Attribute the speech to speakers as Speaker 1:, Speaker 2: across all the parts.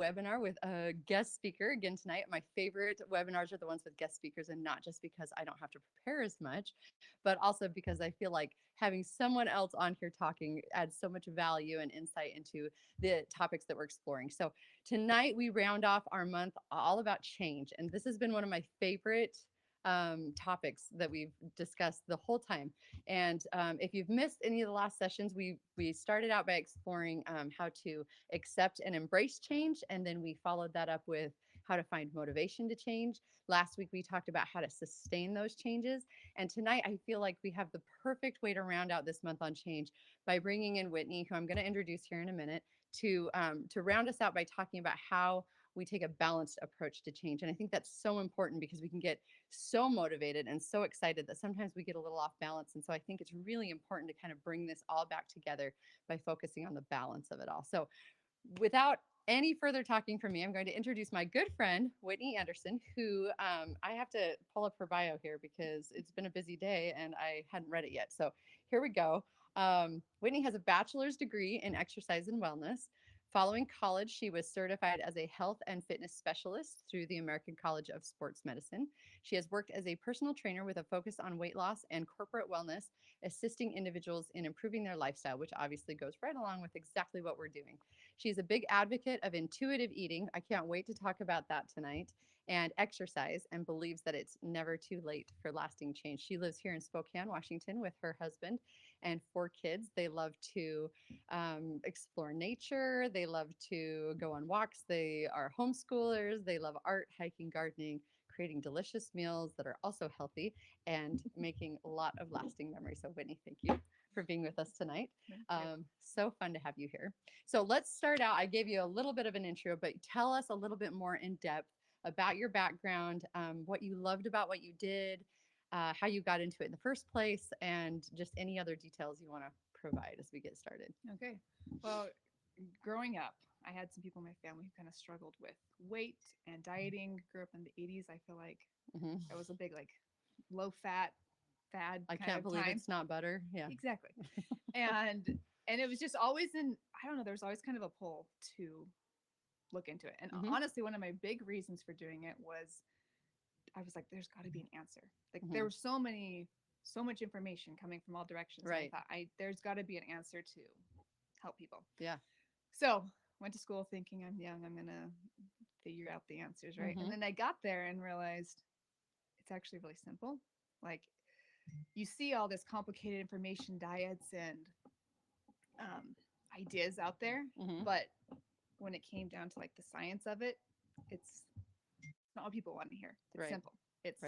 Speaker 1: webinar with a guest speaker again tonight. My favorite webinars are the ones with guest speakers, and not just because I don't have to prepare as much, but also because I feel like having someone else on here talking adds so much value and insight into the topics that we're exploring. So tonight we round off our month all about change, and this has been one of my favorite topics that we've discussed the whole time. And if you've missed any of the last sessions, we started out by exploring how to accept and embrace change, and then we followed that up with how to find motivation to change. Last week we talked about how to sustain those changes, and tonight I feel like we have the perfect way to round out this month on change by bringing in Whitney, who I'm going to introduce here in a minute, to round us out by talking about how we take a balanced approach to change. And I think that's so important because we can get so motivated and so excited that sometimes we get a little off balance. And so I think it's really important to kind of bring this all back together by focusing on the balance of it all. So without any further talking from me, I'm going to introduce my good friend, Whitney Andersen, who I have to pull up her bio here because it's been a busy day and I hadn't read it yet. So here we go. Whitney has a bachelor's degree in exercise and wellness. Following college, she was certified as a health and fitness specialist through the American College of Sports Medicine. She has worked as a personal trainer with a focus on weight loss and corporate wellness, assisting individuals in improving their lifestyle, which obviously goes right along with exactly what we're doing. She's a big advocate of intuitive eating. I can't wait to talk about that tonight. And exercise, and believes that it's never too late for lasting change. She lives here in Spokane, Washington, with her husband and 4 kids. They love to explore nature. They love to go on walks. They are homeschoolers. They love art, hiking, gardening, creating delicious meals that are also healthy, and making a lot of lasting memories. So, Whitney, thank you for being with us tonight. So fun to have you here. So let's start out. I gave you a little bit of an intro, but tell us a little bit more in depth about your background, what you loved about what you did, how you got into it in the first place, and just any other details you want to provide as we get started.
Speaker 2: Okay. Well, growing up, I had some people in my family who kind of struggled with weight and dieting. Grew up in the 80s. I feel like it was a big like low fat fad
Speaker 1: I
Speaker 2: kind
Speaker 1: can't
Speaker 2: of
Speaker 1: believe
Speaker 2: time.
Speaker 1: it's not butter. Yeah.
Speaker 2: Exactly. And it was just always I don't know, there's always kind of a pull to look into it. And honestly, one of my big reasons for doing it was I was like, there's got to be an answer. Like there was so much information coming from all directions.
Speaker 1: Right.
Speaker 2: And I thought there's got to be an answer to help people.
Speaker 1: Yeah.
Speaker 2: So went to school thinking I'm young, I'm gonna figure out the answers, right? And then I got there and realized it's actually really simple. Like you see all this complicated information, diets and ideas out there, but when it came down to like the science of it, it's not what people want to hear. It's simple. It's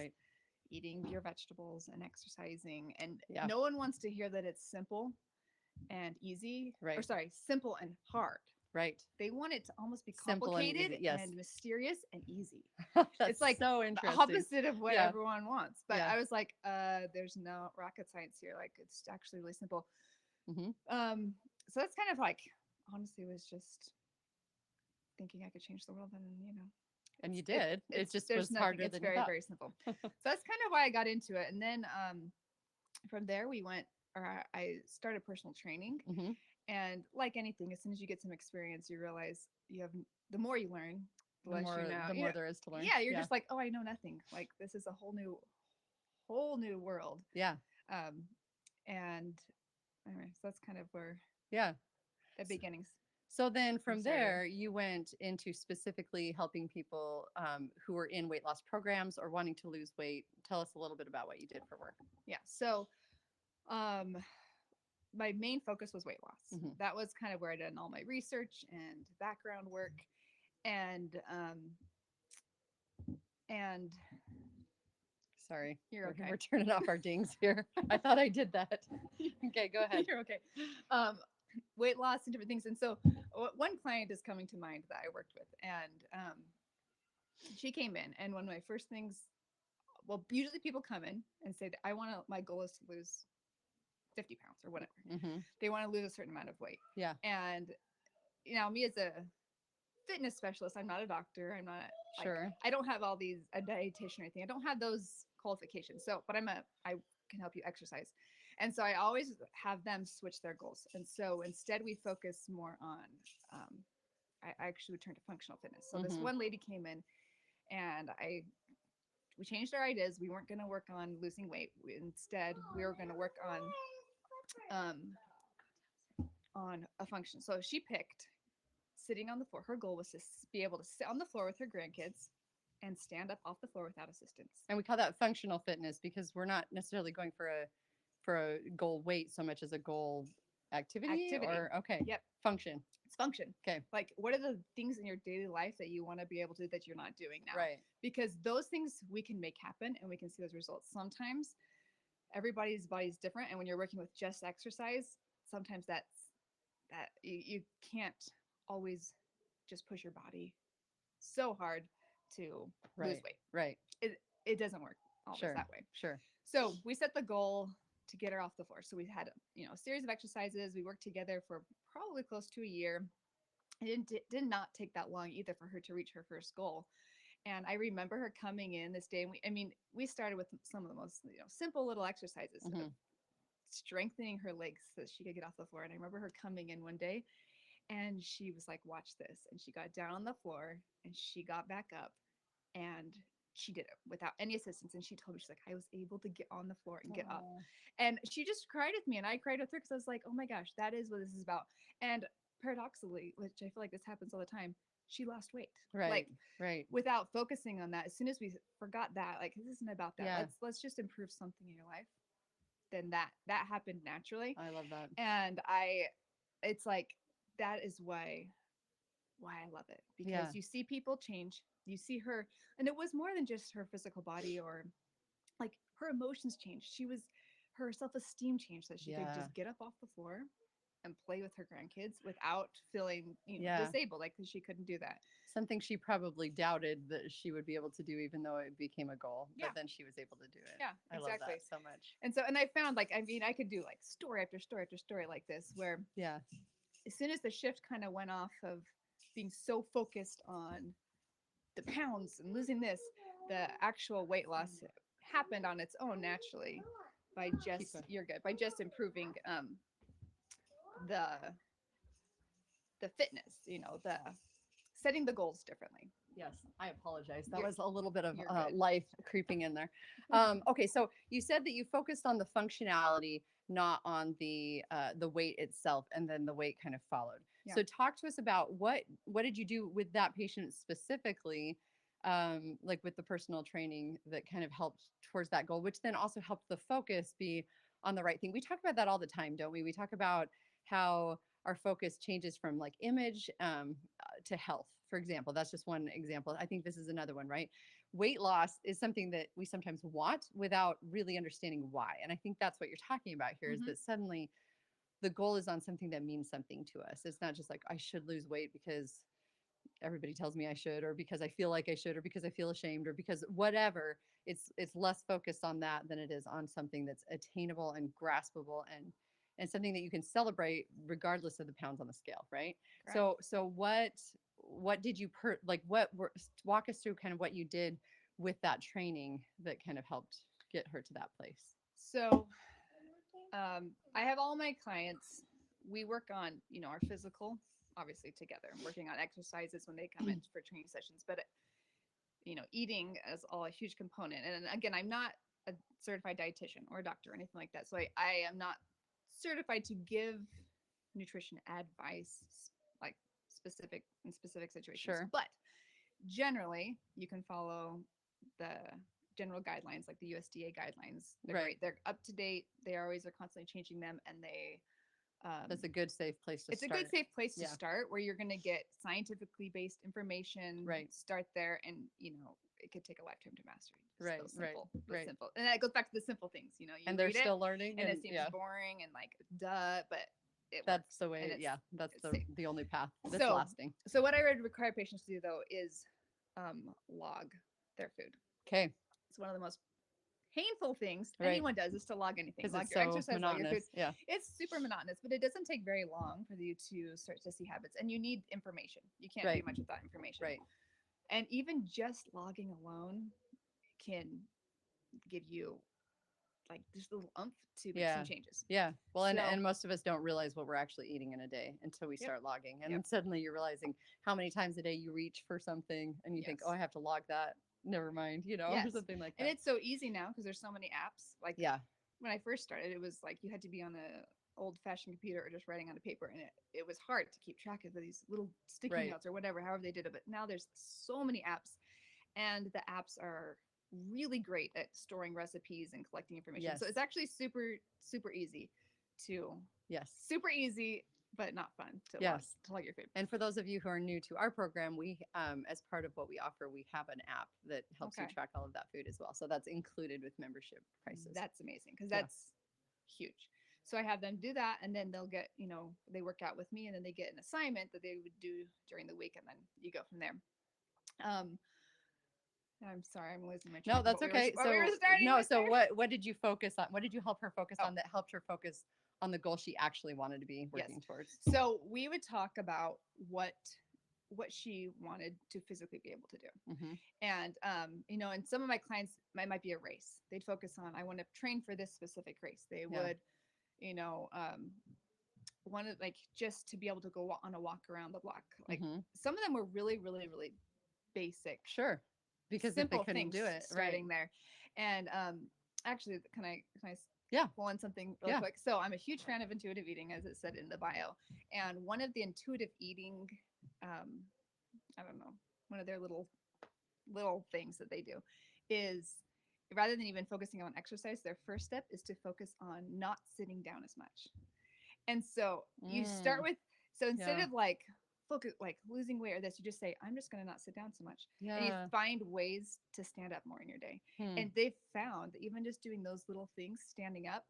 Speaker 2: eating your vegetables and exercising, and no one wants to hear that it's simple and easy. Or sorry, simple and hard.
Speaker 1: Right.
Speaker 2: They want it to almost be complicated and mysterious and easy.
Speaker 1: It's like so interesting.
Speaker 2: The opposite of what everyone wants. But I was like, there's no rocket science here. Like it's actually really simple. So that's kind of like honestly was just thinking I could change the world, and
Speaker 1: and you did. It just was harder than you thought.
Speaker 2: It's very simple. So that's kind of why I got into it. And then from there I started personal training. And like anything, as soon as you get some experience, you realize the more you learn, the less you know.
Speaker 1: The more there is to learn.
Speaker 2: Yeah, you're just like, oh, I know nothing. Like this is a whole new world.
Speaker 1: Yeah.
Speaker 2: And anyway, so that's kind of where the beginnings.
Speaker 1: So then from there, you went into specifically helping people who were in weight loss programs or wanting to lose weight. Tell us a little bit about what you did for work.
Speaker 2: Yeah. So my main focus was weight loss. That was kind of where I did all my research and background work. And
Speaker 1: sorry,
Speaker 2: you're okay.
Speaker 1: We're turning off our dings here. I thought I did that. Okay, go ahead.
Speaker 2: You're okay. Weight loss and different things. And so one client is coming to mind that I worked with, and she came in, and one of my first things, well, usually people come in and say that my goal is to lose 50 pounds or whatever. They want to lose a certain amount of weight.
Speaker 1: Yeah.
Speaker 2: And me as a fitness specialist, I'm not a doctor. I'm not
Speaker 1: sure.
Speaker 2: I don't have all these a dietitian or anything. I don't have those qualifications. So, but I can help you exercise. And so I always have them switch their goals. And so instead we focus more on I actually would turn to functional fitness. So this
Speaker 1: Mm-hmm.
Speaker 2: one lady came in, and we changed our ideas. We weren't going to work on losing weight. Instead, we were going to work um, on a function. So she picked sitting on the floor. Her goal was to be able to sit on the floor with her grandkids and stand up off the floor without assistance.
Speaker 1: And we call that functional fitness because we're not necessarily going for a goal weight so much as a goal activity. Or okay.
Speaker 2: Yep.
Speaker 1: Function.
Speaker 2: It's function.
Speaker 1: Okay.
Speaker 2: Like, what are the things in your daily life that you want to be able to do that you're not doing now?
Speaker 1: Right.
Speaker 2: Because those things we can make happen and we can see those results. Sometimes everybody's body is different, and when you're working with just exercise, sometimes that you can't always just push your body so hard to lose weight.
Speaker 1: Right.
Speaker 2: It doesn't work always that way.
Speaker 1: Sure.
Speaker 2: So we set the goal to get her off the floor. So we had a series of exercises. We worked together for probably close to a year. It did not take that long either for her to reach her first goal. And I remember her coming in this day, and we started with some of the most simple little exercises,
Speaker 1: Mm-hmm.
Speaker 2: strengthening her legs so that she could get off the floor. And I remember her coming in one day, and she was like, "Watch this!" And she got down on the floor, and she got back up, and she did it without any assistance. And she told me, she's like, "I was able to get on the floor and get up." And she just cried with me, and I cried with her because I was like, "Oh my gosh, that is what this is about." And paradoxically, which I feel like this happens all the time, she lost weight.
Speaker 1: Right.
Speaker 2: Like, without focusing on that. As soon as we forgot that, like, this isn't about that.
Speaker 1: Yeah.
Speaker 2: Let's just improve something in your life. Then that happened naturally.
Speaker 1: I love that.
Speaker 2: And it's like, that is why I love it, because you see people change. You see her, and it was more than just her physical body, or like her emotions changed. Her self-esteem changed, that she could just get up off the floor and play with her grandkids without feeling disabled, like, because she couldn't do that.
Speaker 1: Something she probably doubted that she would be able to do, even though it became a goal.
Speaker 2: Yeah.
Speaker 1: But then she was able to do it.
Speaker 2: Yeah,
Speaker 1: I love that so much.
Speaker 2: And I found, like, I could do like story after story after story like this, where as soon as the shift kind of went off of being so focused on the pounds and losing this, the actual weight loss happened on its own naturally by just improving the fitness, the setting the goals differently.
Speaker 1: Yes, I apologize. That was a little bit of
Speaker 2: You're good.
Speaker 1: life creeping in there. Okay, so you said that you focused on the functionality, not on the weight itself, and then the weight kind of followed.
Speaker 2: Yeah.
Speaker 1: So talk to us about what did you do with that patient specifically, like with the personal training that kind of helped towards that goal, which then also helped the focus be on the right thing. We talk about that all the time, don't we? We talk about how our focus changes from like image to health, for example. That's just one example. I think this is another one, right? Weight loss is something that we sometimes want without really understanding why. And I think that's what you're talking about here, is that suddenly the goal is on something that means something to us. It's not just like, I should lose weight because everybody tells me I should, or because I feel like I should, or because I feel ashamed, or because whatever. It's less focused on that than it is on something that's attainable and graspable, and something that you can celebrate regardless of the pounds on the scale, right?
Speaker 2: Correct.
Speaker 1: So what did you walk us through kind of what you did with that training that kind of helped get her to that place?
Speaker 2: So I have all my clients, we work on our physical, obviously, together, working on exercises when they come in for training sessions, but eating is all a huge component. And again, I'm not a certified dietitian or a doctor or anything like that, so I am not certified to give nutrition advice, like specific situations.
Speaker 1: Sure.
Speaker 2: But generally, you can follow the general guidelines, like the USDA guidelines. They're great. They're up to date. They always are constantly changing them, and they
Speaker 1: that's a good safe place to
Speaker 2: it's
Speaker 1: start.
Speaker 2: a good safe place to start, where you're going to get scientifically based information.
Speaker 1: Right.
Speaker 2: Start there, and it could take a lifetime to mastery. Just
Speaker 1: Right.
Speaker 2: Simple, and that goes back to the simple things. You
Speaker 1: and they're still learning,
Speaker 2: and it seems boring and like duh, but
Speaker 1: that's
Speaker 2: works.
Speaker 1: the way. That's the only path that's lasting.
Speaker 2: So what I would require patients to do, though, is log their food.
Speaker 1: Okay.
Speaker 2: It's one of the most painful things anyone does, is to log anything. Log your exercise, log your food.
Speaker 1: Yeah.
Speaker 2: It's super monotonous, but it doesn't take very long for you to start to see habits. And you need information. You can't do much without information.
Speaker 1: Right.
Speaker 2: And even just logging alone can give you like just a little umph to make some
Speaker 1: Yeah.
Speaker 2: changes.
Speaker 1: Yeah. Well,
Speaker 2: So
Speaker 1: and most of us don't realize what we're actually eating in a day until we
Speaker 2: yep,
Speaker 1: start logging. And
Speaker 2: yep,
Speaker 1: then suddenly you're realizing how many times a day you reach for something and you think, oh,
Speaker 2: yes,
Speaker 1: I have to log that. Never mind, or
Speaker 2: yes.
Speaker 1: something like
Speaker 2: And
Speaker 1: that.
Speaker 2: it's so easy now because there's so many apps. Like
Speaker 1: Yeah.
Speaker 2: when I first started, it was like you had to be on a old fashioned computer or just writing on a paper, and it was hard to keep track of these little sticky
Speaker 1: Right.
Speaker 2: notes or whatever, however they did it. But now there's so many apps, and the apps are really great at storing recipes and collecting information. So
Speaker 1: Yes.
Speaker 2: it's actually super easy to
Speaker 1: Yes.
Speaker 2: super easy but not fun
Speaker 1: Yes.
Speaker 2: to log your food.
Speaker 1: And for those of you who are new to our program, we, as part of what we offer, we have an app that helps you
Speaker 2: Okay,
Speaker 1: track all of that food as well. So that's included with membership prices.
Speaker 2: that's amazing because
Speaker 1: Yeah.
Speaker 2: that's huge. So I have them do that, and then they'll get, they work out with me, and then they get an assignment that they would do during the week, and then you go from there. Um, I'm sorry, I'm losing my
Speaker 1: No,
Speaker 2: track of
Speaker 1: that's okay.
Speaker 2: what we were
Speaker 1: So
Speaker 2: starting
Speaker 1: no,
Speaker 2: with
Speaker 1: so
Speaker 2: there.
Speaker 1: what did you focus on? What did you help her focus
Speaker 2: Oh,
Speaker 1: on that helped her focus on the goal she actually wanted to be
Speaker 2: yes.
Speaker 1: working towards?
Speaker 2: So we would talk about what she wanted to physically be able to do.
Speaker 1: Mm-hmm.
Speaker 2: And and some of my clients might be a race. They'd focus on, I want to train for this specific race. They
Speaker 1: Yeah.
Speaker 2: would, want to, like, just to be able to go on a walk around the block. Like
Speaker 1: Mm-hmm.
Speaker 2: some of them were really, really, really basic,
Speaker 1: Sure. Because if they
Speaker 2: simple
Speaker 1: couldn't
Speaker 2: things
Speaker 1: do it, right.
Speaker 2: starting there. And actually, can I
Speaker 1: Yeah.
Speaker 2: pull in something really
Speaker 1: Yeah.
Speaker 2: quick? So I'm a huge fan of intuitive eating, as it said in the bio. And one of the intuitive eating, um, I don't know, one of their little things that they do is, rather than even focusing on exercise, their first step is to focus on not sitting down as much. And so you start
Speaker 1: Mm.
Speaker 2: with, so instead
Speaker 1: Yeah.
Speaker 2: of like focus, like losing weight or this, you just say, I'm just going to not sit down so much. And you
Speaker 1: Yeah.
Speaker 2: find ways to stand up more in your day.
Speaker 1: Hmm.
Speaker 2: And they've found that even just doing those little things, standing up,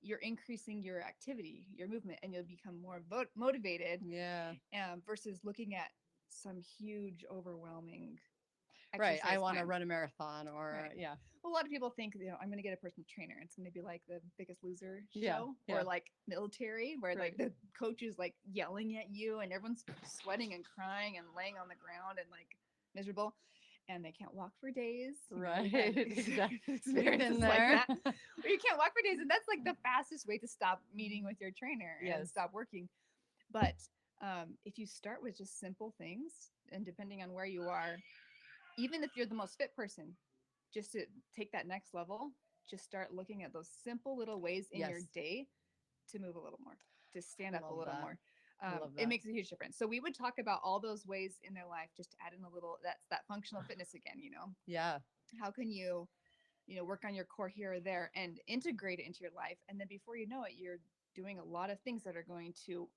Speaker 2: you're increasing your activity, your movement, and you'll become more motivated,
Speaker 1: Yeah.
Speaker 2: versus looking at some huge, overwhelming
Speaker 1: Right. I
Speaker 2: exercise
Speaker 1: want to
Speaker 2: plan.
Speaker 1: run a marathon or
Speaker 2: Right.
Speaker 1: yeah.
Speaker 2: Well, a lot of people think, I'm going to get a personal trainer. It's going to be like the Biggest Loser
Speaker 1: Yeah.
Speaker 2: show, or
Speaker 1: Yeah.
Speaker 2: like military, where like
Speaker 1: Right.
Speaker 2: the coach is like yelling at you and everyone's sweating and crying and laying on the ground and like miserable, and they can't walk for days.
Speaker 1: Right.
Speaker 2: We've had
Speaker 1: Exactly. We've been
Speaker 2: experiences like
Speaker 1: there.
Speaker 2: that, where you can't walk for days. And that's like the fastest way to stop meeting with your trainer and
Speaker 1: Yes.
Speaker 2: stop working. But if you start with just simple things, and depending on where you are, even if you're the most fit person, just to take that next level, just start looking at those simple little ways in your
Speaker 1: Yes.
Speaker 2: day to move a little more, to stand up a
Speaker 1: Love
Speaker 2: little
Speaker 1: that.
Speaker 2: more.
Speaker 1: I love
Speaker 2: It
Speaker 1: that.
Speaker 2: makes a huge difference. So we would talk about all those ways in their life, just to add in a little, that's that functional fitness again.
Speaker 1: Yeah.
Speaker 2: How can you, work on your core here or there and integrate it into your life? And then before you know it, you're doing a lot of things that are going to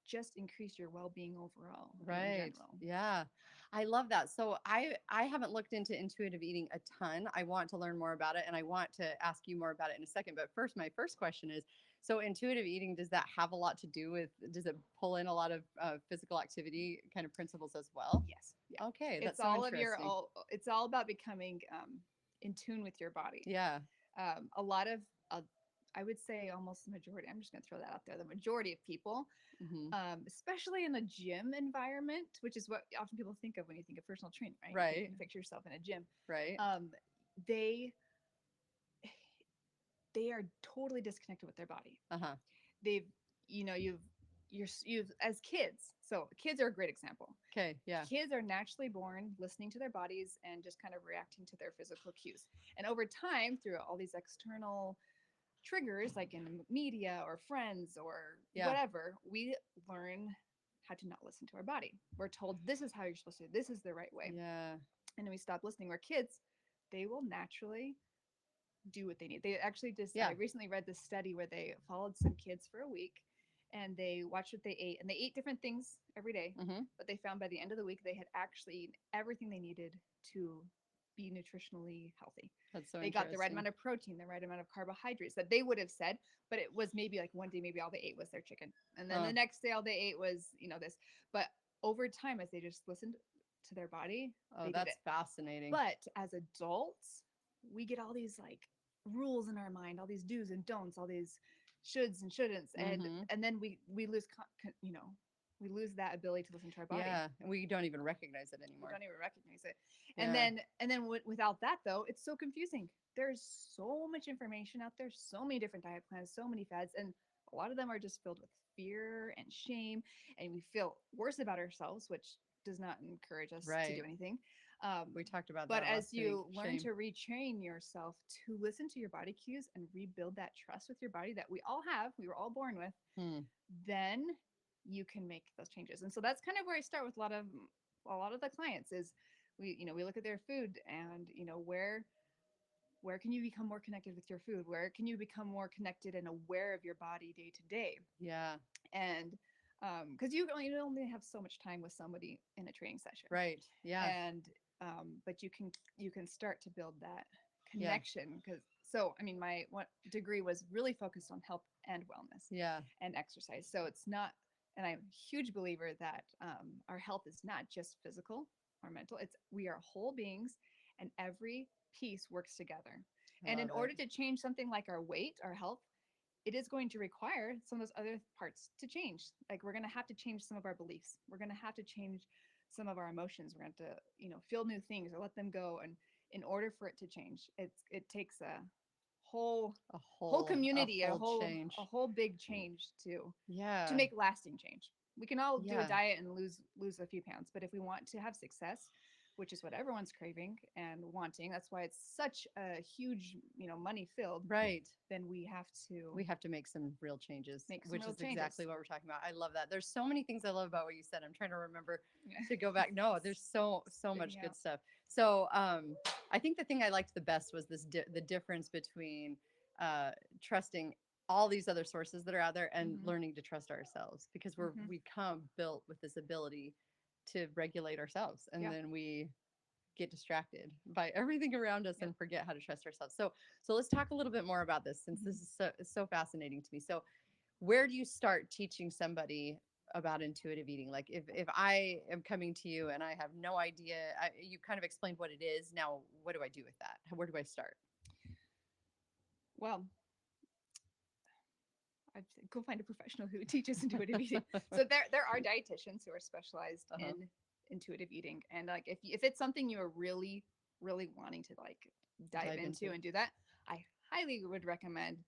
Speaker 2: just increase your well-being overall in
Speaker 1: Right.
Speaker 2: general.
Speaker 1: Yeah. I love that. So I haven't looked into intuitive eating a ton. I want to learn more about it and I want to ask you more about it in a second. But first, my first question is, so intuitive eating, does that have a lot to do with, does it pull in a lot of physical activity kind of principles as well?
Speaker 2: Yes. Yeah.
Speaker 1: Okay.
Speaker 2: It's
Speaker 1: That's so
Speaker 2: all of your,
Speaker 1: interesting.
Speaker 2: it's all about becoming in tune with your body.
Speaker 1: Yeah.
Speaker 2: A lot of, I would say almost the majority, I'm just going to throw that out there, the majority of people,
Speaker 1: Hmm.
Speaker 2: especially in a gym environment, which is what often people think of when you think of personal training, right? You
Speaker 1: Right.
Speaker 2: can picture yourself in a gym.
Speaker 1: Right.
Speaker 2: They they are totally disconnected with their body.
Speaker 1: Uh-huh.
Speaker 2: They've, you've as kids. So kids are a great example.
Speaker 1: Okay. Yeah.
Speaker 2: Kids are naturally born listening to their bodies and just kind of reacting to their physical cues. And over time, through all these external triggers, like in media or friends or
Speaker 1: Yeah.
Speaker 2: whatever, we learn how to not listen to our body. We're told this is how you're supposed to do, this is the right way.
Speaker 1: Yeah.
Speaker 2: And then we stop listening. Where kids, they will naturally do what they need. They actually just,
Speaker 1: Yeah.
Speaker 2: I recently read this study where they followed some kids for a week and they watched what they ate, and they ate different things every day,
Speaker 1: Mm-hmm.
Speaker 2: but they found by the end of the week they had actually eaten everything they needed to be nutritionally healthy.
Speaker 1: That's so
Speaker 2: They got the right
Speaker 1: interesting.
Speaker 2: amount of protein, the right amount of carbohydrates that they would have said, but it was maybe like one day, maybe all they ate was their chicken. And then
Speaker 1: Huh.
Speaker 2: the next day, all they ate was, this. But over time, as they just listened to their body,
Speaker 1: Oh,
Speaker 2: they did
Speaker 1: that's
Speaker 2: it.
Speaker 1: fascinating.
Speaker 2: But as adults, we get all these like rules in our mind, all these do's and don'ts, all these shoulds and shouldn'ts, and
Speaker 1: Mm-hmm.
Speaker 2: and then we lose we lose that ability to listen to our body.
Speaker 1: Yeah. And we don't even recognize it
Speaker 2: We
Speaker 1: anymore.
Speaker 2: don't even recognize it.
Speaker 1: Yeah.
Speaker 2: And then without that though, it's so confusing. There's so much information out there, so many different diet plans, so many fads, and a lot of them are just filled with fear and shame, and we feel worse about ourselves, which does not encourage us to do
Speaker 1: Right.
Speaker 2: anything.
Speaker 1: We talked about
Speaker 2: But
Speaker 1: that
Speaker 2: as
Speaker 1: last week.
Speaker 2: you learn
Speaker 1: Shame.
Speaker 2: to retrain yourself to listen to your body cues and rebuild that trust with your body that we all have, we were all born with,
Speaker 1: Hmm.
Speaker 2: then you can make those changes. And so that's kind of where I start with a lot of the clients is we look at their food and where can you become more connected with your food? Where can you become more connected and aware of your body day to day?
Speaker 1: Yeah.
Speaker 2: And because you only have so much time with somebody in a training session,
Speaker 1: Right. Yeah.
Speaker 2: and but you can start to build that
Speaker 1: Yeah.
Speaker 2: connection. Because so I mean, my what degree was really focused on health and wellness
Speaker 1: Yeah.
Speaker 2: and exercise. So it's not, and I'm a huge believer that our health is not just physical or mental. It's we are whole beings, and every piece works together.
Speaker 1: I
Speaker 2: And in
Speaker 1: love
Speaker 2: order
Speaker 1: it.
Speaker 2: to change something like our weight, our health, it is going to require some of those other parts to change. Like we're going to have to change some of our beliefs. We're going to have to change some of our emotions. We're going to have to, feel new things or let them go. And in order for it to change, it takes a whole
Speaker 1: A
Speaker 2: whole
Speaker 1: a
Speaker 2: community, a
Speaker 1: whole
Speaker 2: whole a
Speaker 1: change.
Speaker 2: whole big change to
Speaker 1: Yeah.
Speaker 2: make lasting change. We can all do a
Speaker 1: Yeah.
Speaker 2: diet and lose a few pounds, but if we want to have success, which is what everyone's craving and wanting, that's why it's such a huge, money filled,
Speaker 1: Right.
Speaker 2: then we have to
Speaker 1: We have to make some real changes,
Speaker 2: make some
Speaker 1: which
Speaker 2: real
Speaker 1: is
Speaker 2: changes.
Speaker 1: exactly what we're talking about. I love that. There's so many things I love about what you said. I'm trying to remember
Speaker 2: Yeah.
Speaker 1: to go back. No, there's so much
Speaker 2: Spitting
Speaker 1: good
Speaker 2: out.
Speaker 1: stuff. So, I think the thing I liked the best was the difference between uh, trusting all these other sources that are out there and
Speaker 2: Mm-hmm.
Speaker 1: learning to trust ourselves, because
Speaker 2: Mm-hmm.
Speaker 1: we come built with this ability to regulate ourselves, and
Speaker 2: Yeah.
Speaker 1: then we get distracted by everything around us
Speaker 2: Yep.
Speaker 1: and forget how to trust ourselves. So let's talk a little bit more about this, since
Speaker 2: Mm-hmm.
Speaker 1: this is so fascinating to me. So where do you start teaching somebody about intuitive eating? Like if I am coming to you and I have no idea, you kind of explained what it is. Now, what do I do with that? Where do I start?
Speaker 2: Well, I'd say go find a professional who teaches intuitive eating. So there are dietitians who are specialized
Speaker 1: Uh-huh.
Speaker 2: in intuitive eating, and like if it's something you are really really wanting to like dive
Speaker 1: Dive into
Speaker 2: into
Speaker 1: it.
Speaker 2: and do that, I highly would recommend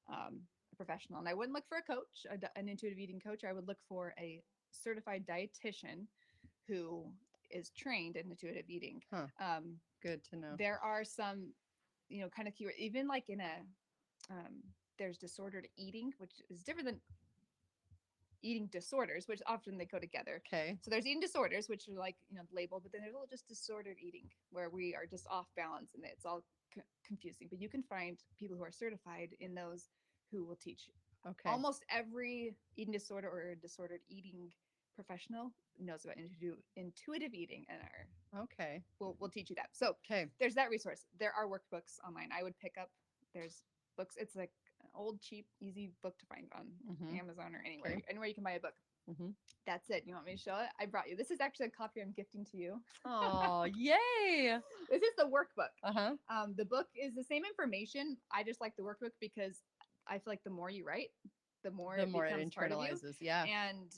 Speaker 2: a professional. And I wouldn't look for a coach, an intuitive eating coach. I would look for a certified dietitian who is trained in intuitive eating.
Speaker 1: Huh.
Speaker 2: Um,
Speaker 1: Good to know.
Speaker 2: there are some, kind of keyword, even like in a there's disordered eating, which is different than eating disorders, which often they go together.
Speaker 1: Okay.
Speaker 2: So there's eating disorders, which are like, labeled, but then there's all just disordered eating where we are just off balance and it's all confusing. But you can find people who are certified in those who will teach.
Speaker 1: Okay.
Speaker 2: Almost every eating disorder or disordered eating professional knows about intuitive eating and
Speaker 1: Okay.
Speaker 2: we'll teach you that. So
Speaker 1: Okay.
Speaker 2: there's that resource. There are workbooks online. I would pick up. There's books. It's like an old, cheap, easy book to find on
Speaker 1: Mm-hmm.
Speaker 2: Amazon or
Speaker 1: Okay.
Speaker 2: anywhere you can buy a book.
Speaker 1: Mm-hmm.
Speaker 2: That's it. You want me to show it? I brought you. This is actually a copy I'm gifting to you.
Speaker 1: Oh, yay.
Speaker 2: This is the workbook.
Speaker 1: Uh-huh.
Speaker 2: The book is the same information. I just like the workbook because I feel like the more you write, the more
Speaker 1: The
Speaker 2: it
Speaker 1: more it
Speaker 2: becomes part of you,
Speaker 1: internalizes. Yeah.
Speaker 2: and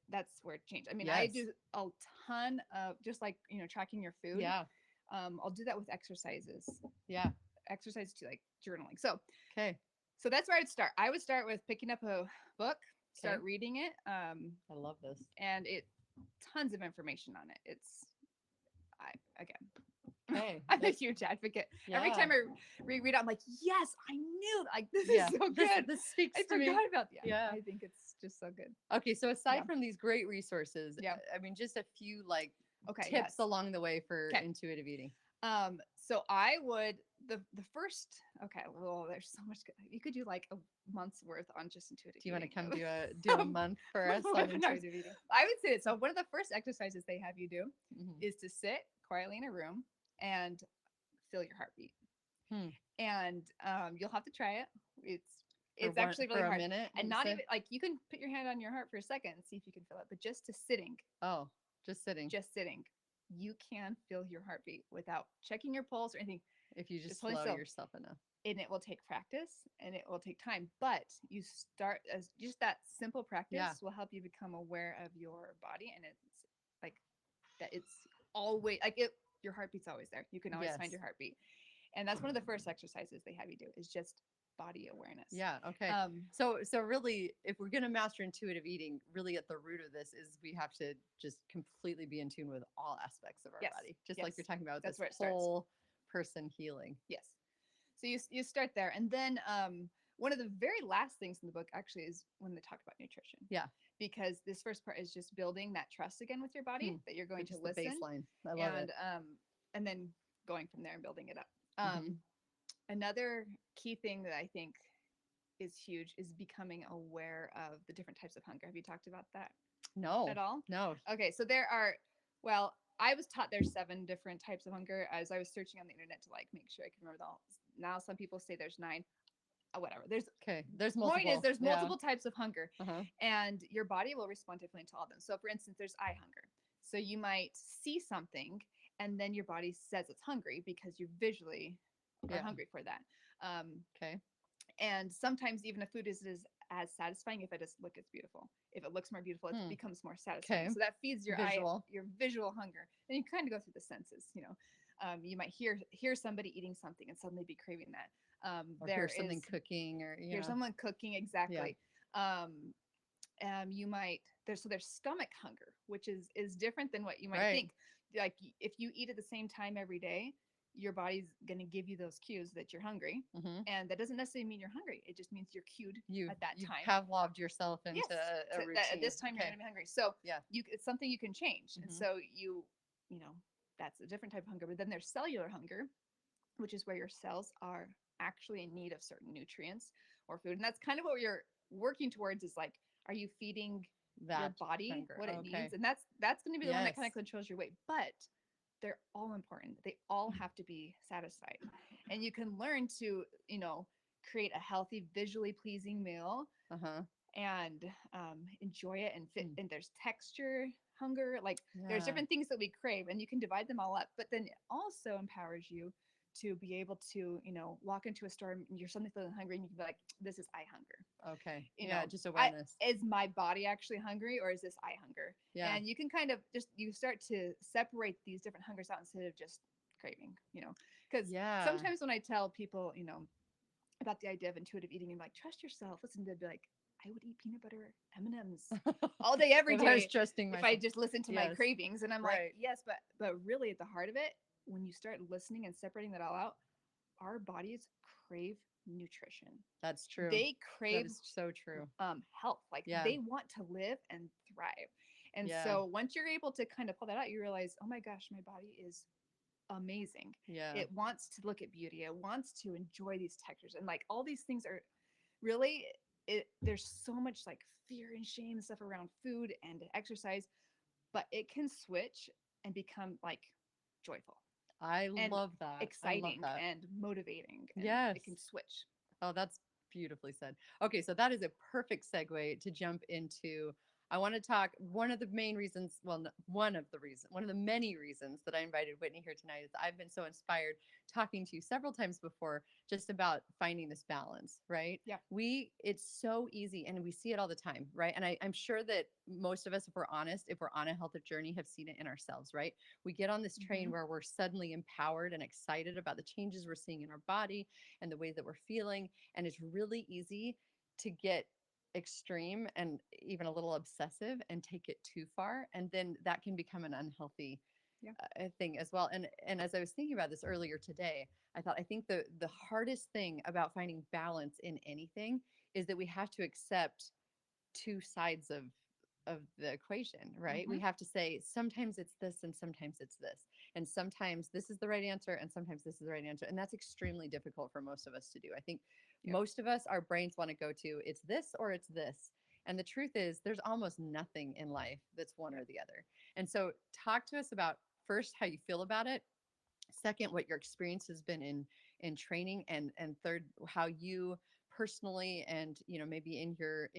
Speaker 2: that's where it changed. I mean, I
Speaker 1: Yes.
Speaker 2: do a ton of just like tracking your food.
Speaker 1: Yeah.
Speaker 2: I'll do that with exercises.
Speaker 1: Yeah.
Speaker 2: Exercise to like journaling. So
Speaker 1: Okay.
Speaker 2: that's where I'd start. I would start with picking up a book, start
Speaker 1: Okay.
Speaker 2: reading it,
Speaker 1: I love this.
Speaker 2: and tons of information on it. It's I again.
Speaker 1: Okay.
Speaker 2: I'm a huge advocate. Every
Speaker 1: Yeah.
Speaker 2: time I reread it, I'm like, yes, I knew. Like this
Speaker 1: Yeah.
Speaker 2: is so good.
Speaker 1: This speaks
Speaker 2: I
Speaker 1: to me.
Speaker 2: forgot about that.
Speaker 1: Yeah.
Speaker 2: I think it's just so good.
Speaker 1: Okay, so aside
Speaker 2: Yeah.
Speaker 1: from these great resources,
Speaker 2: Yeah.
Speaker 1: I mean, just a few like
Speaker 2: Okay.
Speaker 1: tips
Speaker 2: Yes.
Speaker 1: along the way for
Speaker 2: Okay.
Speaker 1: intuitive eating.
Speaker 2: So I would the first. Okay. Well, there's so much. You could do like a month's worth on just intuitive.
Speaker 1: Do you want to
Speaker 2: eating.
Speaker 1: come do a month for us on
Speaker 2: Webinars.
Speaker 1: intuitive eating?
Speaker 2: I would say it. So one of the first exercises they have you do
Speaker 1: Mhm.
Speaker 2: is to sit quietly in a room and feel your heartbeat.
Speaker 1: Hmm.
Speaker 2: And you'll have to try it. It's
Speaker 1: For
Speaker 2: actually really
Speaker 1: for a
Speaker 2: hard.
Speaker 1: minute,
Speaker 2: And
Speaker 1: you
Speaker 2: not
Speaker 1: say?
Speaker 2: even like you can put your hand on your heart for a second and see if you can feel it, but just to sitting,
Speaker 1: Oh, just sitting.
Speaker 2: just sitting. you can feel your heartbeat without checking your pulse or anything.
Speaker 1: If you
Speaker 2: Just
Speaker 1: just
Speaker 2: holding
Speaker 1: slow
Speaker 2: still.
Speaker 1: yourself enough.
Speaker 2: And it will take practice and it will take time. But you start as just that simple
Speaker 1: Yeah.
Speaker 2: practice will help you become aware of your body. And it's like that it's always like it your heartbeat's always there. You can always find
Speaker 1: Yes.
Speaker 2: your heartbeat. And that's one of the first exercises they have you do is just body awareness.
Speaker 1: Yeah. Okay.
Speaker 2: Um,
Speaker 1: So really, if we're gonna master intuitive eating, really at the root of this is we have to just completely be in tune with all aspects of our
Speaker 2: yes,
Speaker 1: body, just like
Speaker 2: yes,
Speaker 1: you're talking about with
Speaker 2: that's
Speaker 1: this
Speaker 2: where it starts.
Speaker 1: whole person healing.
Speaker 2: Yes. So you start there, and then one of the very last things in the book actually is when they talk about nutrition.
Speaker 1: Yeah.
Speaker 2: Because this first part is just building that trust again with your body
Speaker 1: Hmm.
Speaker 2: that you're going
Speaker 1: Which
Speaker 2: to
Speaker 1: is the
Speaker 2: listen,
Speaker 1: baseline. I love it.
Speaker 2: and then going from there and building it up.
Speaker 1: Hmm.
Speaker 2: Another key thing that I think is huge is becoming aware of the different types of hunger. Have you talked about that
Speaker 1: No.
Speaker 2: at all?
Speaker 1: No.
Speaker 2: Okay, so there are, well, I was taught there's 7 different types of hunger as I was searching on the internet to like make sure I can remember them all. Now some people say there's 9. Whatever. There's
Speaker 1: Okay. There's
Speaker 2: point is
Speaker 1: multiple.
Speaker 2: there's
Speaker 1: Yeah.
Speaker 2: multiple types of hunger,
Speaker 1: Uh-huh.
Speaker 2: and your body will respond differently to all of them. So for instance, there's eye hunger. So you might see something and then your body says it's hungry because you visually are
Speaker 1: Yeah.
Speaker 2: hungry for that.
Speaker 1: Okay.
Speaker 2: And sometimes even a food is as satisfying if it doesn't look as beautiful. If it looks more beautiful, it
Speaker 1: Hmm.
Speaker 2: becomes more satisfying.
Speaker 1: Okay.
Speaker 2: So that feeds your
Speaker 1: Visual.
Speaker 2: your visual hunger. And you kind of go through the senses, you know. You might hear somebody eating something and suddenly be craving that.
Speaker 1: Or hear
Speaker 2: There
Speaker 1: something
Speaker 2: is
Speaker 1: cooking or
Speaker 2: hear someone cooking
Speaker 1: Yeah.
Speaker 2: exactly. You might there's stomach hunger, which is different than what you might
Speaker 1: Right.
Speaker 2: think. Like if you eat at the same time every day, your body's going to give you those cues that you're hungry,
Speaker 1: Hmm.
Speaker 2: and that doesn't necessarily mean you're hungry. It just means you're cued
Speaker 1: You
Speaker 2: at that
Speaker 1: you
Speaker 2: time.
Speaker 1: Pavloved yourself
Speaker 2: Yes,
Speaker 1: into a
Speaker 2: that at
Speaker 1: routine.
Speaker 2: this time you're
Speaker 1: Okay.
Speaker 2: going to be hungry. So
Speaker 1: Yeah.
Speaker 2: it's something you can change, and
Speaker 1: Hmm.
Speaker 2: so you know that's a different type of hunger. But then there's cellular hunger, which is where your cells are actually in need of certain nutrients or food. And that's kind of what you're working towards is like, are you feeding your
Speaker 1: That
Speaker 2: body
Speaker 1: hunger.
Speaker 2: what it
Speaker 1: Okay.
Speaker 2: needs? And that's going to be the one that kind of
Speaker 1: Yes.
Speaker 2: controls your weight. But they're all important. They all have to be satisfied. And you can learn to, create a healthy, visually pleasing meal
Speaker 1: Uh-huh.
Speaker 2: and enjoy it and fit.
Speaker 1: Mm.
Speaker 2: And there's texture, hunger, like there's
Speaker 1: Yeah.
Speaker 2: different things that we crave, and you can divide them all up. But then it also empowers you to be able to, walk into a store and you're suddenly feeling hungry, and you can be like, "This is eye hunger."
Speaker 1: Okay.
Speaker 2: You
Speaker 1: Yeah.
Speaker 2: know,
Speaker 1: Just
Speaker 2: I
Speaker 1: awareness.
Speaker 2: is my body actually hungry, or is this eye hunger?
Speaker 1: Yeah.
Speaker 2: And you can kind of just you start to separate these different hungers out instead of just craving. Because
Speaker 1: Yeah.
Speaker 2: sometimes when I tell people, about the idea of intuitive eating and like trust yourself, listen, they'd be like, I would eat peanut butter M&Ms all day every
Speaker 1: If I was
Speaker 2: day
Speaker 1: trusting
Speaker 2: if I
Speaker 1: myself.
Speaker 2: just listened to my
Speaker 1: Yes.
Speaker 2: cravings. And I'm like,
Speaker 1: Right.
Speaker 2: yes, but really at the heart of it, when you start listening and separating that all out, our bodies crave nutrition.
Speaker 1: That's true.
Speaker 2: They
Speaker 1: That
Speaker 2: crave
Speaker 1: is so true.
Speaker 2: health. Like
Speaker 1: Yeah.
Speaker 2: they want to live and thrive. And
Speaker 1: Yeah.
Speaker 2: so once you're able to kind of pull that out, you realize, oh my gosh, my body is amazing.
Speaker 1: Yeah.
Speaker 2: It wants to look at beauty. It wants to enjoy these textures. And like all these things are really there's so much like fear and shame and stuff around food and exercise, but it can switch and become like joyful
Speaker 1: I
Speaker 2: and
Speaker 1: love that. I love
Speaker 2: exciting
Speaker 1: that.
Speaker 2: and motivating, and
Speaker 1: Yes.
Speaker 2: it can switch.
Speaker 1: Oh, that's beautifully said. Okay, so that is a perfect segue to jump into. I want to talk one of the main reasons, well, one of the many reasons that I invited Whitney here tonight is I've been so inspired talking to you several times before just about finding this balance, right?
Speaker 2: Yeah.
Speaker 1: It's so easy and we see it all the time, right? And I'm sure that most of us, if we're honest, if we're on a health journey, have seen it in ourselves, right? We get on this train where we're suddenly empowered and excited about the changes we're seeing in our body and the way that we're feeling. And it's really easy to get extreme and even a little obsessive and take it too far. And then that can become an unhealthy
Speaker 2: Yeah.
Speaker 1: thing as well. And as I was thinking about this earlier today, I think the hardest thing about finding balance in anything is that we have to accept two sides of the equation, right? We have to say sometimes it's this and sometimes it's this. And sometimes this is the right answer and sometimes this is the right answer. And that's extremely difficult for most of us to do. I think most of us, our brains want to go to it's this or it's this. And the truth is there's almost nothing in life that's one or the other. And so talk to us about first how you feel about it, second what your experience has been in training, and third how you personally and maybe in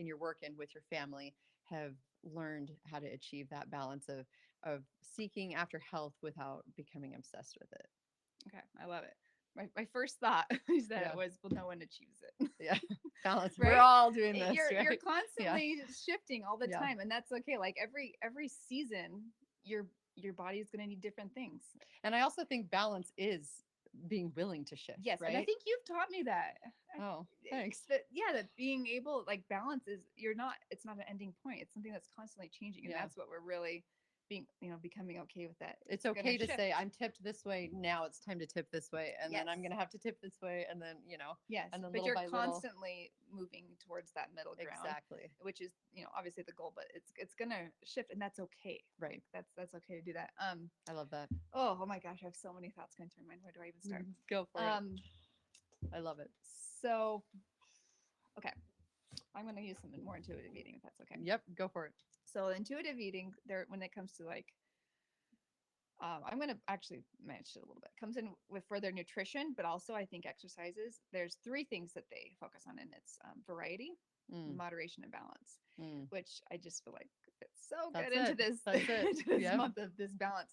Speaker 1: your work and with your family have learned how to achieve that balance of of seeking after health without becoming obsessed with it.
Speaker 2: Okay, I love it. My first thought is that
Speaker 1: Yeah.
Speaker 2: it was, well, no one achieves it.
Speaker 1: Yeah. Balance.
Speaker 2: Right?
Speaker 1: We're all doing this,
Speaker 2: You're
Speaker 1: right? Yeah.
Speaker 2: constantly shifting all the
Speaker 1: Yeah.
Speaker 2: time, and that's okay. Like every season, your body is going to need different things.
Speaker 1: And I also think balance is being willing to shift,
Speaker 2: Yes, and I
Speaker 1: right?
Speaker 2: think you've taught me that.
Speaker 1: Oh, thanks.
Speaker 2: That yeah, that being able, like, balance is, it's not an ending point. It's something that's constantly changing, and
Speaker 1: Yeah.
Speaker 2: that's what we're really becoming okay with that.
Speaker 1: It's
Speaker 2: gonna
Speaker 1: okay to
Speaker 2: shift.
Speaker 1: say, I'm tipped this way. Now it's time to tip this way. And then I'm
Speaker 2: Yes.
Speaker 1: going to have to tip this way. And then,
Speaker 2: Yes,
Speaker 1: and then
Speaker 2: but
Speaker 1: little
Speaker 2: you're
Speaker 1: by little.
Speaker 2: constantly moving towards that middle ground,
Speaker 1: Exactly.
Speaker 2: which is, obviously the goal, but it's gonna shift, and that's okay.
Speaker 1: Right.
Speaker 2: Like, that's okay to do that.
Speaker 1: I love that.
Speaker 2: Oh my gosh, I have so many thoughts going through my mind. Where do I even start?
Speaker 1: Go for it. I love it.
Speaker 2: So, okay, I'm gonna use some more intuitive eating, if that's okay.
Speaker 1: Yep. Go for it.
Speaker 2: So intuitive eating, there, when it comes to, like, I'm going to actually mention it a little bit. Comes in with further nutrition, but also I think exercises. There's three things that they focus on, and it's variety, moderation, and balance, which I just feel like fits so good into this, into this month of this balance.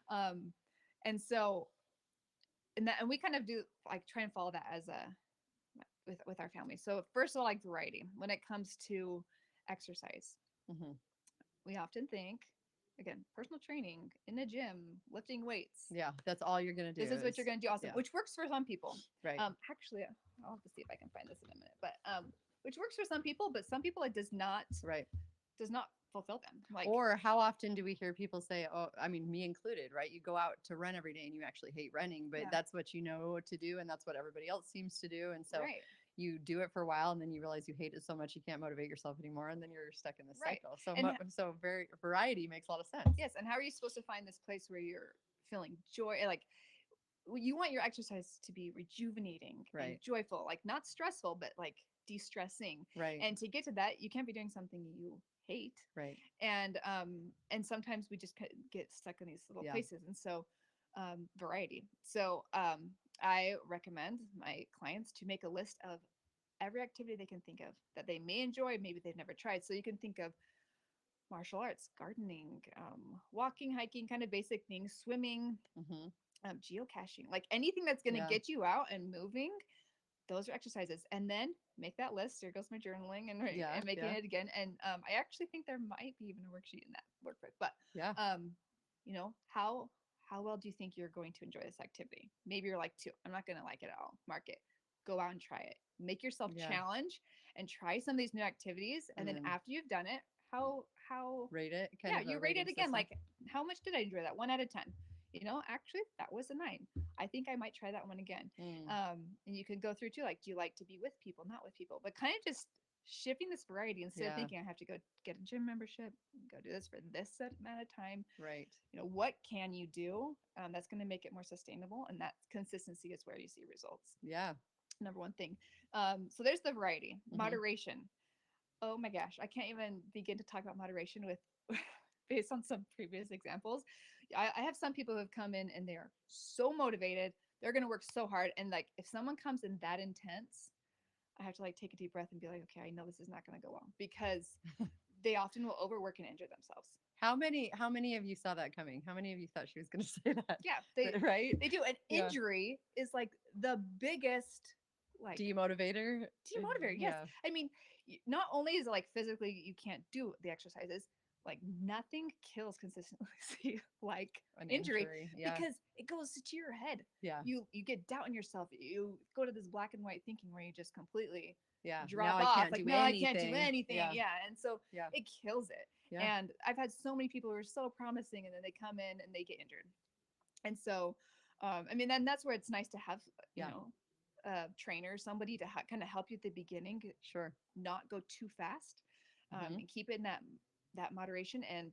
Speaker 2: And so, and we kind of do, like, try and follow that as a with our family. So first of all, like, variety when it comes to exercise. We often think, again, personal training in a gym, lifting weights.
Speaker 1: Yeah, that's all you're gonna do.
Speaker 2: This is what you're gonna do. Awesome, which works for some people.
Speaker 1: Right.
Speaker 2: Actually, I'll have to see if I can find this in a minute. But which works for some people, but some people it does not.
Speaker 1: Right.
Speaker 2: Does not fulfill them. Like,
Speaker 1: or how often do we hear people say, "Oh, I mean, me included, right? You go out to run every day and you actually hate running, but that's what you know to do, and that's what everybody else seems to do, and so." Right. You do it for a while and then you realize you hate it so much you can't motivate yourself anymore, and then you're stuck in this cycle. So very variety makes a lot of sense.
Speaker 2: Yes, and how are you supposed to find this place where you're feeling joy? Like, you want your exercise to be rejuvenating, and joyful, like not stressful, but like de-stressing.
Speaker 1: Right.
Speaker 2: And to get to that, you can't be doing something you hate.
Speaker 1: Right.
Speaker 2: And sometimes we just get stuck in these little places, and so variety. So I recommend my clients to make a list of every activity they can think of that they may enjoy, maybe they've never tried. So you can think of martial arts, gardening, walking, hiking, kind of basic things, swimming, geocaching, like anything that's going to get you out and moving. Those are exercises. And then make that list. Here goes my journaling and making it again. And I actually think there might be even a worksheet in that workbook. But how well do you think you're going to enjoy this activity? Maybe you're like 2. I'm not going to like it at all. Mark it. Go out and try it. Make yourself challenge and try some of these new activities. And then after you've done it, how
Speaker 1: rate it?
Speaker 2: You rate it again. System. Like, how much did I enjoy that? 1 out of 10. Actually, that was a 9. I think I might try that one again. And you can go through too. Like, do you like to be with people, not with people? But kind of just shifting this variety instead of thinking I have to go get a gym membership, go do this for this amount of time.
Speaker 1: Right.
Speaker 2: What can you do that's going to make it more sustainable? And that consistency is where you see results.
Speaker 1: Yeah.
Speaker 2: Number one thing. So there's the variety. Moderation. Oh my gosh, I can't even begin to talk about moderation with based on some previous examples. I have some people who have come in and they are so motivated. They're going to work so hard. And like, if someone comes in that intense, I have to like take a deep breath and be like, okay, I know this is not going to go well, because they often will overwork and injure themselves.
Speaker 1: How many of you saw that coming? How many of you thought she was going to say that?
Speaker 2: Yeah,
Speaker 1: right.
Speaker 2: They do. An injury is like the biggest like
Speaker 1: demotivator.
Speaker 2: Yes. I mean, not only is it like physically you can't do the exercises, like nothing kills consistency like an injury because it goes to your head. Yeah. You get doubt in yourself. You go to this black and white thinking where you just completely drop off. I can't do anything. Yeah. And so it kills it. Yeah. And I've had so many people who are so promising and then they come in and they get injured. And so, I mean, then that's where it's nice to have, you know, trainer, somebody to kind of help you at the beginning. Sure. Not go too fast and keep it in that moderation, and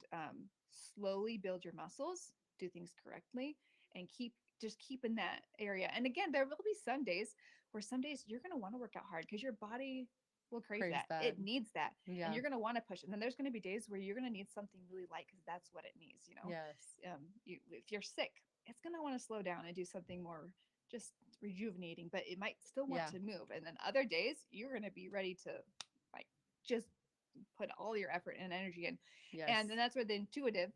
Speaker 2: slowly build your muscles, do things correctly, and keep in that area. And again, there will be some days where you're going to want to work out hard because your body will crave that. It needs that. Yeah. And you're going to want to push it. And then there's going to be days where you're going to need something really light because that's what it needs, you know? Yes. If you're sick, it's going to want to slow down and do something more just rejuvenating, but it might still want to move. And then other days you're going to be ready to like just put all your effort and energy in. Yes. And then that's where the intuitive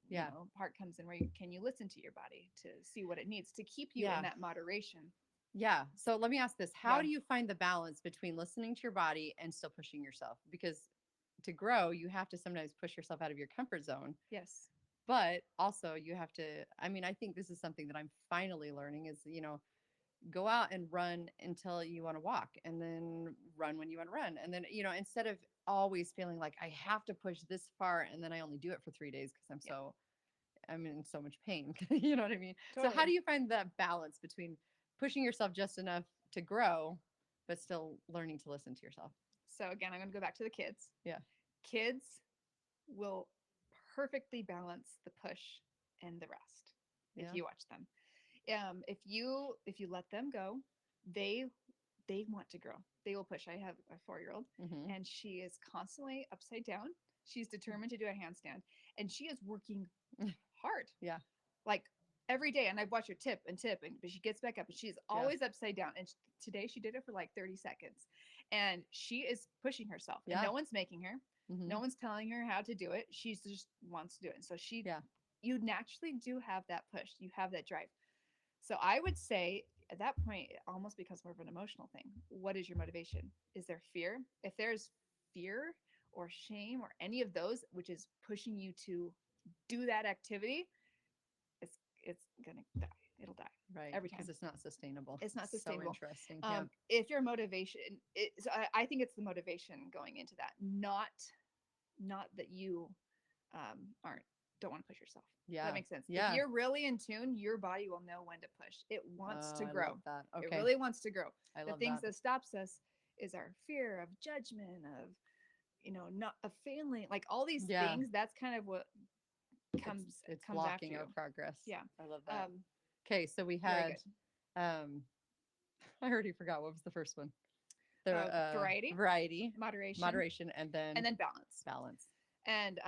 Speaker 1: Yeah.
Speaker 2: part comes in where can you listen to your body to see what it needs to keep you
Speaker 1: Yeah.
Speaker 2: in that moderation.
Speaker 1: Yeah. So let me ask this. How
Speaker 2: Yeah.
Speaker 1: do you find the balance between listening to your body and still pushing yourself? Because to grow, you have to sometimes push yourself out of your comfort zone.
Speaker 2: Yes.
Speaker 1: But also you have to, I mean, I think this is something that I'm finally learning is, go out and run until you want to walk and then run when you want to run. And then, instead of always feeling like I have to push this far and then I only do it for 3 days because I'm in so much pain. You know what I mean? So how
Speaker 2: Totally.
Speaker 1: do you find that balance between pushing yourself just enough to grow, but still learning to listen to yourself?
Speaker 2: So again, I'm going to go back to the kids.
Speaker 1: Yeah.
Speaker 2: Kids will perfectly balance the push and the rest if
Speaker 1: Yeah.
Speaker 2: you watch them. If you let them go, they want to grow. They will push. I have a 4-year-old,
Speaker 1: Mm-hmm.
Speaker 2: and she is constantly upside down. She's determined to do a handstand, and she is working hard,
Speaker 1: Yeah.
Speaker 2: like every day. And I've watched her tip, but she gets back up, and she's
Speaker 1: Yeah.
Speaker 2: always upside down. And today she did it for like 30 seconds, and she is pushing herself. And
Speaker 1: Yeah.
Speaker 2: no one's making her.
Speaker 1: Mm-hmm.
Speaker 2: No one's telling her how to do it. She just wants to do it. And so
Speaker 1: Yeah.
Speaker 2: you naturally do have that push. You have that drive. So I would say at that point, it almost becomes more of an emotional thing. What is your motivation? Is there fear? If there's fear or shame or any of those, which is pushing you to do that activity, it's gonna die. It'll die
Speaker 1: Right.
Speaker 2: every time.
Speaker 1: Because it's not sustainable.
Speaker 2: It's not
Speaker 1: So
Speaker 2: sustainable.
Speaker 1: interesting. Yeah.
Speaker 2: If your motivation, so I think it's the motivation going into that, not that you aren't don't want to push yourself.
Speaker 1: Yeah.
Speaker 2: That makes sense.
Speaker 1: Yeah.
Speaker 2: If you're really in tune, your body will know when to push. It wants to
Speaker 1: I
Speaker 2: grow.
Speaker 1: love that. Okay.
Speaker 2: It really wants to grow.
Speaker 1: I
Speaker 2: The
Speaker 1: love
Speaker 2: things
Speaker 1: that.
Speaker 2: that stops us is our fear of judgment, of not a failing, like all these
Speaker 1: Yeah.
Speaker 2: things. That's kind of what
Speaker 1: It's
Speaker 2: comes after
Speaker 1: blocking
Speaker 2: you.
Speaker 1: our progress.
Speaker 2: Yeah.
Speaker 1: I love that. Okay, so we
Speaker 2: Very
Speaker 1: had
Speaker 2: good.
Speaker 1: um I already forgot what was the first one. The
Speaker 2: Variety,
Speaker 1: variety,
Speaker 2: moderation,
Speaker 1: moderation, and then
Speaker 2: balance.
Speaker 1: balance.
Speaker 2: And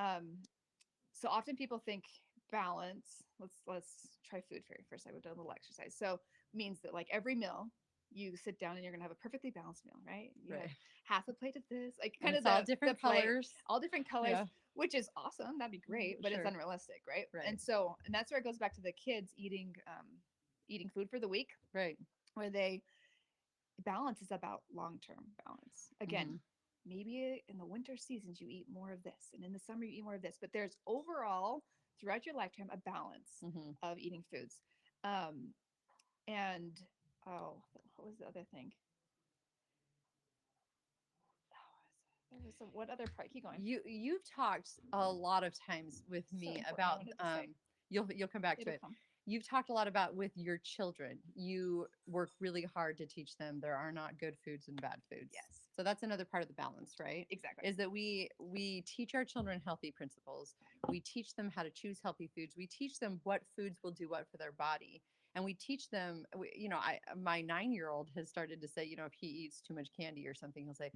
Speaker 2: so often people think balance. Let's try food fairy first. I would do a little exercise. So means that like every meal you sit down and you're gonna have a perfectly balanced meal, right? You
Speaker 1: Right.
Speaker 2: have half a plate of this, like
Speaker 1: And
Speaker 2: kind of
Speaker 1: it's all different
Speaker 2: the plate,
Speaker 1: colors.
Speaker 2: all different colors,
Speaker 1: Yeah.
Speaker 2: which is awesome. That'd be great, but it's
Speaker 1: Sure.
Speaker 2: unrealistic, right?
Speaker 1: Right.
Speaker 2: And that's where it goes back to the kids eating food for the week,
Speaker 1: Right.
Speaker 2: where they balance is about long-term balance. Again,
Speaker 1: Mhm.
Speaker 2: maybe in the winter seasons you eat more of this, and in the summer you eat more of this, but there's overall throughout your lifetime a balance
Speaker 1: Mhm.
Speaker 2: of eating foods. Um, and oh, what was the other thing? What other part? Keep going.
Speaker 1: You've talked a lot of times with
Speaker 2: So
Speaker 1: me
Speaker 2: important. I
Speaker 1: about
Speaker 2: wanted to say.
Speaker 1: you'll come back to
Speaker 2: It'll
Speaker 1: it.
Speaker 2: come.
Speaker 1: You've talked a lot about with your children. You work really hard to teach them there are not good foods and bad foods.
Speaker 2: Yes.
Speaker 1: So that's another part of the balance, right?
Speaker 2: Exactly.
Speaker 1: Is that we teach our children healthy principles. We teach them how to choose healthy foods. We teach them what foods will do what for their body. And we teach them, my 9-year-old has started to say, if he eats too much candy or something, he'll say,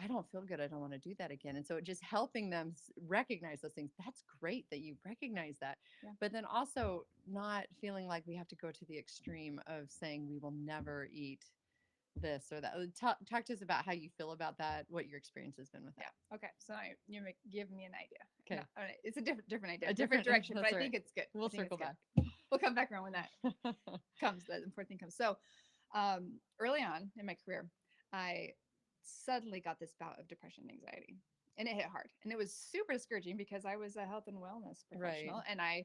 Speaker 1: I don't feel good. I don't want to do that again. And so just helping them recognize those things. That's great that you recognize that.
Speaker 2: Yeah.
Speaker 1: But then also not feeling like we have to go to the extreme of saying we will never eat this or that. Talk to us about how you feel about that, what your experience has been with that.
Speaker 2: Yeah. Okay. So now give me an idea.
Speaker 1: Okay.
Speaker 2: No, it's a different idea,
Speaker 1: A
Speaker 2: different direction, but
Speaker 1: that's
Speaker 2: I
Speaker 1: all
Speaker 2: think
Speaker 1: right.
Speaker 2: it's good.
Speaker 1: We'll circle back.
Speaker 2: We'll come back around when that comes. The important thing comes. So, early on in my career, I suddenly got this bout of depression and anxiety, and it hit hard, and it was super discouraging because I was a health and wellness professional,
Speaker 1: Right.
Speaker 2: and I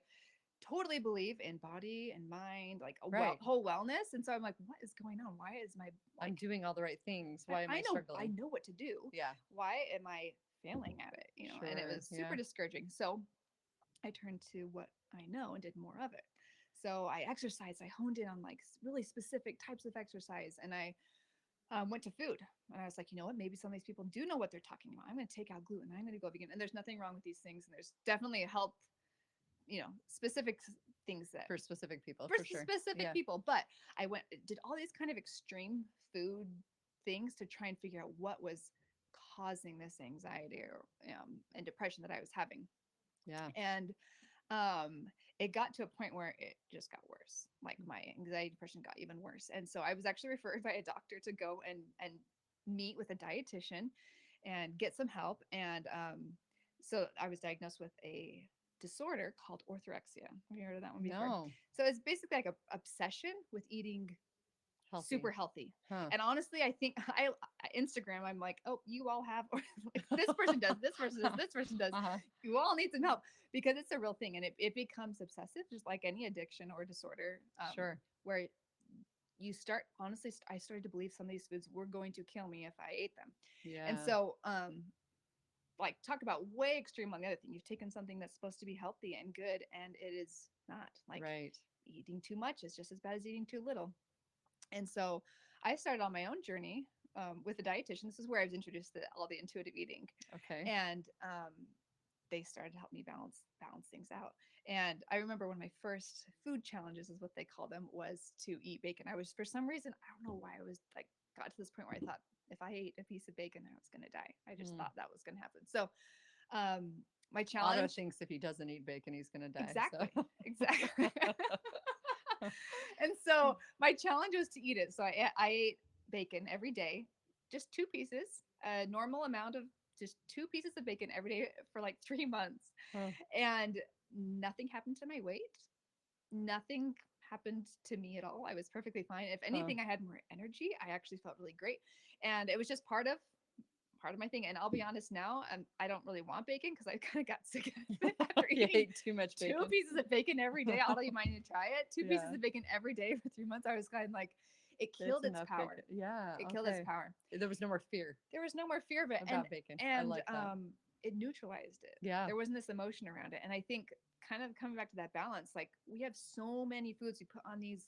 Speaker 2: totally believe in body and mind, like
Speaker 1: Right.
Speaker 2: whole wellness. And so I'm like, what is going on? Why is my
Speaker 1: I'm doing all the right things. Why am I struggling?
Speaker 2: I know what to do.
Speaker 1: Yeah.
Speaker 2: Why am I failing at it? And it
Speaker 1: Sure,
Speaker 2: was super discouraging. So I turned to what I know and did more of it. So I exercised. I honed in on like really specific types of exercise, and I went to food. And I was like, you know what? Maybe some of these people do know what they're talking about. I'm going to take out gluten. I'm going to go vegan. And there's nothing wrong with these things. And there's definitely help, specific things that
Speaker 1: for specific people,
Speaker 2: for
Speaker 1: for sure.
Speaker 2: specific people. But I did all these kind of extreme food things to try and figure out what was causing this anxiety or and depression that I was having.
Speaker 1: Yeah.
Speaker 2: And it got to a point where it just got worse. Like my anxiety, depression got even worse. And so I was actually referred by a doctor to go and meet with a dietitian and get some help. And so I was diagnosed with a disorder called orthorexia. Have you heard of that one before?
Speaker 1: No.
Speaker 2: So it's basically like a obsession with eating
Speaker 1: Healthy.
Speaker 2: super healthy.
Speaker 1: Huh.
Speaker 2: And honestly, I think I Instagram, I'm like, oh, you all have like, this person does, this person does, this person does.
Speaker 1: Uh-huh.
Speaker 2: You all need some help because it's a real thing, and it becomes obsessive, just like any addiction or disorder.
Speaker 1: Sure.
Speaker 2: Where you start honestly, I started to believe some of these foods were going to kill me if I ate them, and
Speaker 1: Yeah.
Speaker 2: so like talk about way extreme on the other thing. You've taken something that's supposed to be healthy and good, and it is not. Like
Speaker 1: Right.
Speaker 2: eating too much is just as bad as eating too little. And so I started on my own journey with a dietitian. This is where I was introduced to all the intuitive eating,
Speaker 1: Okay.
Speaker 2: and they started to help me balance things out. And I remember one of my first food challenges, is what they call them, was to eat bacon. I was, for some reason, I don't know why, I was like, got to this point where I thought if I ate a piece of bacon, I was going to die. I just thought that was going to happen. So my
Speaker 1: Otto
Speaker 2: challenge,
Speaker 1: thinks if he doesn't eat bacon, he's gonna die.
Speaker 2: exactly,
Speaker 1: So.
Speaker 2: exactly. And so my challenge was to eat it. So I ate bacon every day, just 2 pieces, a normal amount of just 2 pieces of bacon every day for like 3 months.
Speaker 1: Huh.
Speaker 2: And nothing happened to my weight. Nothing happened to me at all. I was perfectly fine. If
Speaker 1: Huh.
Speaker 2: anything, I had more energy. I actually felt really great. And it was just part of my thing. And I'll be honest now, I don't really want bacon because I kind of got sick of it after
Speaker 1: You
Speaker 2: eating
Speaker 1: ate too much bacon.
Speaker 2: 2 pieces of bacon every day. Although you might need to try it. Two
Speaker 1: Yeah.
Speaker 2: pieces of bacon every day for 3 months. I was kind of like, it
Speaker 1: It's
Speaker 2: killed its
Speaker 1: enough
Speaker 2: power.
Speaker 1: bacon. Yeah.
Speaker 2: It killed its
Speaker 1: Okay.
Speaker 2: power.
Speaker 1: There was no more fear
Speaker 2: There was no more fear of it.
Speaker 1: about bacon. I
Speaker 2: And
Speaker 1: like that.
Speaker 2: it neutralized it.
Speaker 1: Yeah.
Speaker 2: There wasn't this emotion around it. And I think kind of coming back to that balance, like we have so many foods we put on these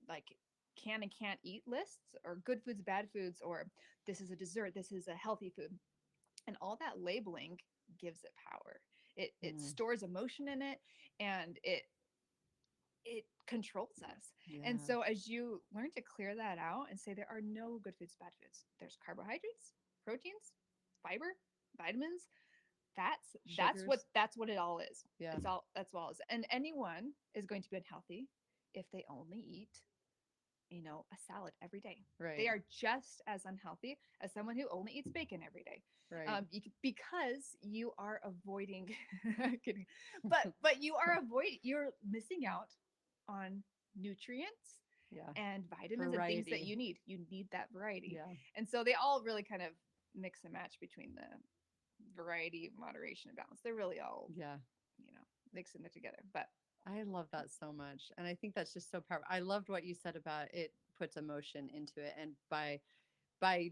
Speaker 2: like can and can't eat lists, or good foods, bad foods, or this is a dessert, this is a healthy food. And all that labeling gives it power. It
Speaker 1: Mm.
Speaker 2: stores emotion in it, and it controls us. And
Speaker 1: Yeah.
Speaker 2: so as you learn to clear that out and say there are no good foods, bad foods, there's carbohydrates, proteins, fiber, vitamins,
Speaker 1: Sugars.
Speaker 2: that's what it all is.
Speaker 1: Yeah.
Speaker 2: It's all that's all it is. And anyone is going to be unhealthy if they only eat, a salad every day. They
Speaker 1: Right.
Speaker 2: are just as unhealthy as someone who only eats bacon every day,
Speaker 1: Right.
Speaker 2: because you are avoiding. Kidding, but you're missing out on nutrients
Speaker 1: Yeah.
Speaker 2: and vitamins and things that
Speaker 1: Variety.
Speaker 2: you need. You need that variety,
Speaker 1: Yeah.
Speaker 2: and so they all really kind of mix and match between the variety, moderation, and balance. They're really all
Speaker 1: Yeah.
Speaker 2: mixing it together. But
Speaker 1: I love that so much. And I think that's just so powerful. I loved what you said about it puts emotion into it. And by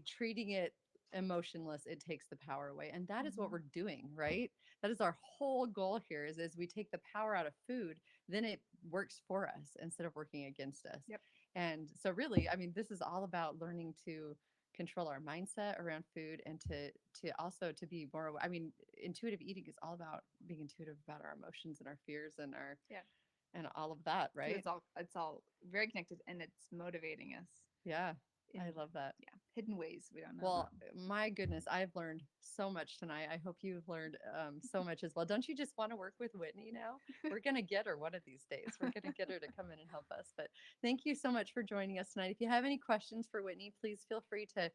Speaker 1: treating it emotionless, it takes the power away. And that is what
Speaker 2: Mhm.
Speaker 1: we're doing, right? That is our whole goal here is we take the power out of food, then it works for us instead of working against us.
Speaker 2: Yep.
Speaker 1: And so really, I mean, this is all about learning to control our mindset around food and to also to be more, I mean, intuitive eating is all about being intuitive about our emotions and our fears and our
Speaker 2: Yeah.
Speaker 1: and all of that,
Speaker 2: Because
Speaker 1: right?
Speaker 2: it's all very connected, and it's motivating us
Speaker 1: Yeah.
Speaker 2: in,
Speaker 1: I love that.
Speaker 2: yeah, hidden ways we don't know
Speaker 1: Well,
Speaker 2: about.
Speaker 1: my goodness, I've learned so much tonight. I hope you've learned so much as well. Don't you just want to work with Whitney now? We're going to get her one of these days. We're going to get her to come in and help us. But thank you so much for joining us tonight. If you have any questions for Whitney, please feel free to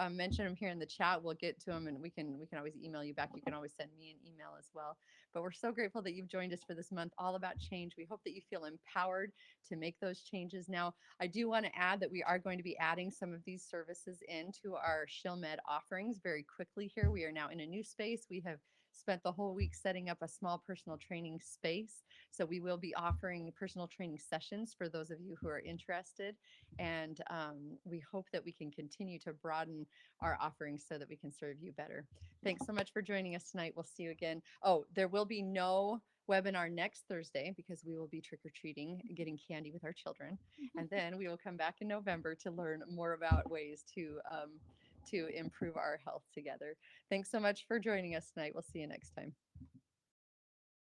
Speaker 1: mention them here in the chat. We'll get to them, and we can always email you back. You can always send me an email as well. But we're so grateful that you've joined us for this month all about change. We hope that you feel empowered to make those changes. Now, I do want to add that we are going to be adding some of these services into our ShillMed offerings very quickly here. We are now in a new space. We have spent the whole week setting up a small personal training space. So we will be offering personal training sessions for those of you who are interested. And we hope that we can continue to broaden our offerings so that we can serve you better. Thanks so much for joining us tonight. We'll see you again. Oh, there will be no webinar next Thursday because we will be trick-or-treating, getting candy with our children. And then we will come back in November to learn more about ways to improve our health together. Thanks so much for joining us tonight. We'll see you next time.